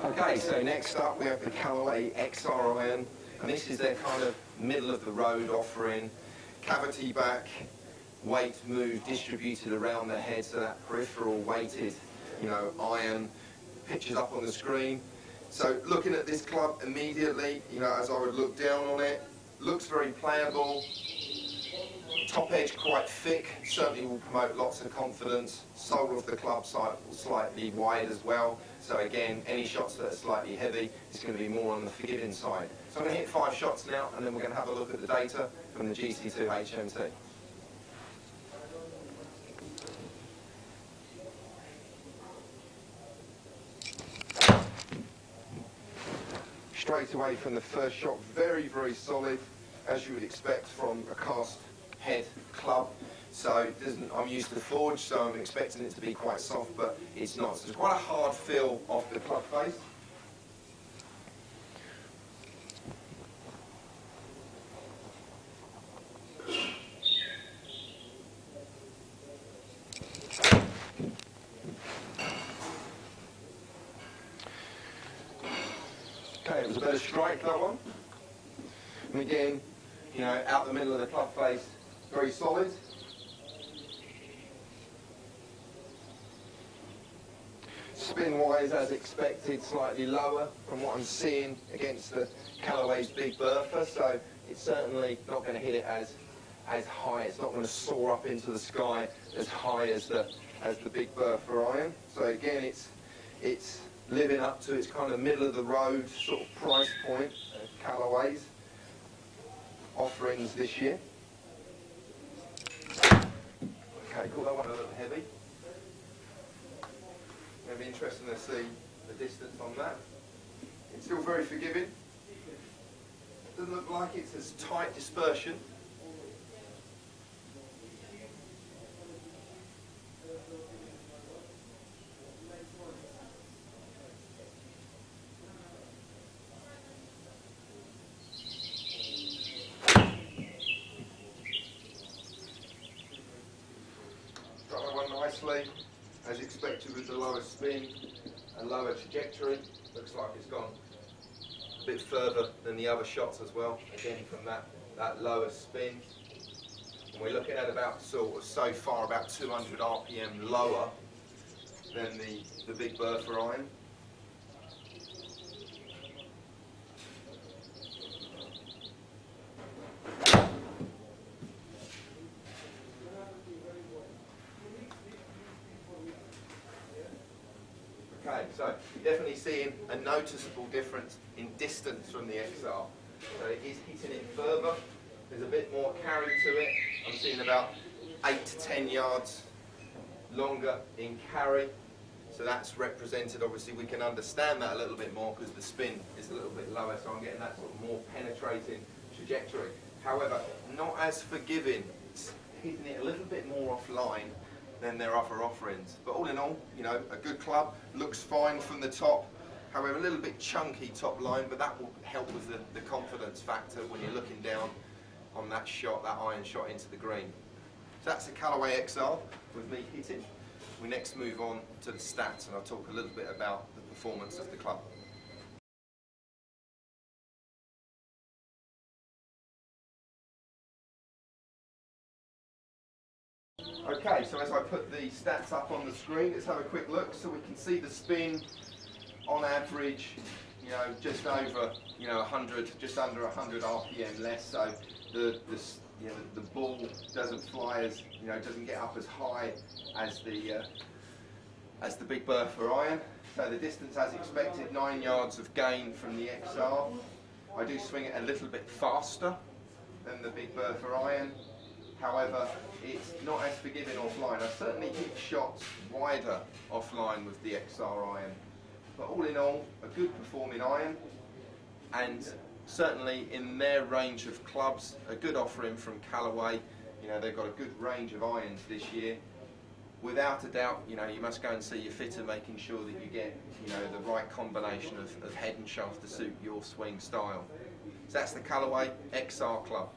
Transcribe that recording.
Okay, so next up we have the Callaway XR iron, and this is their kind of middle of the road offering. Cavity back, weight move distributed around the head, so that peripheral weighted, iron pictures up on the screen. So looking at this club immediately, as I would look down on it, looks very playable. Top edge quite thick, certainly will promote lots of confidence. Sole of the club slightly wide as well. So again, any shots that are slightly heavy, it's going to be more on the forgiving side. So I'm going to hit 5 shots now, and then we're going to have a look at the data from the GC2 HMT. Straight away from the first shot, very, very solid, as you would expect from a cast head club. So it doesn't, I'm used to forge, so I'm expecting it to be quite soft, but it's not. So it's quite a hard feel off the club face. Okay, it was a better strike, that one. And again, out the middle of the club face, very solid. Spin-wise, as expected, slightly lower from what I'm seeing against the Callaway's Big Bertha, so it's certainly not going to hit it as high. It's not going to soar up into the sky as high as the Big Bertha iron. So again, it's living up to its kind of middle of the road sort of price point of Callaway's offerings this year. Okay, cool, that one a little heavy. It'll be interesting to see the distance on that. It's still very forgiving. Doesn't look like it's as tight dispersion. Got that one nicely. As expected with the lower spin and lower trajectory, looks like it's gone a bit further than the other shots as well, again from that lower spin. And we're looking at about so far about 200 RPM lower than the Big Bertha iron. Okay, so you're definitely seeing a noticeable difference in distance from the XR. So it is hitting it further. There's a bit more carry to it. I'm seeing about 8 to 10 yards longer in carry. So that's represented, obviously we can understand that a little bit more because the spin is a little bit lower, so I'm getting that sort of more penetrating trajectory. However, not as forgiving. It's hitting it a little bit more offline than their other offerings. But all in all, a good club, looks fine from the top. However, a little bit chunky top line, but that will help with the confidence factor when you're looking down on that shot, that iron shot into the green. So that's the Callaway XR with me hitting. We next move on to the stats, and I'll talk a little bit about the performance of the club. Okay, so as I put the stats up on the screen, let's have a quick look. So we can see the spin on average, just over, 100, just under 100 RPM less. So the ball doesn't fly as, doesn't get up as high as the Big Bertha iron. So the distance, as expected, 9 yards of gain from the XR. I do swing it a little bit faster than the Big Bertha iron. However, it's not as forgiving offline. I certainly hit shots wider offline with the XR iron. But all in all, a good performing iron, and certainly in their range of clubs, a good offering from Callaway. They've got a good range of irons this year. Without a doubt, you must go and see your fitter, making sure that you get, the right combination of head and shaft to suit your swing style. So that's the Callaway XR Club.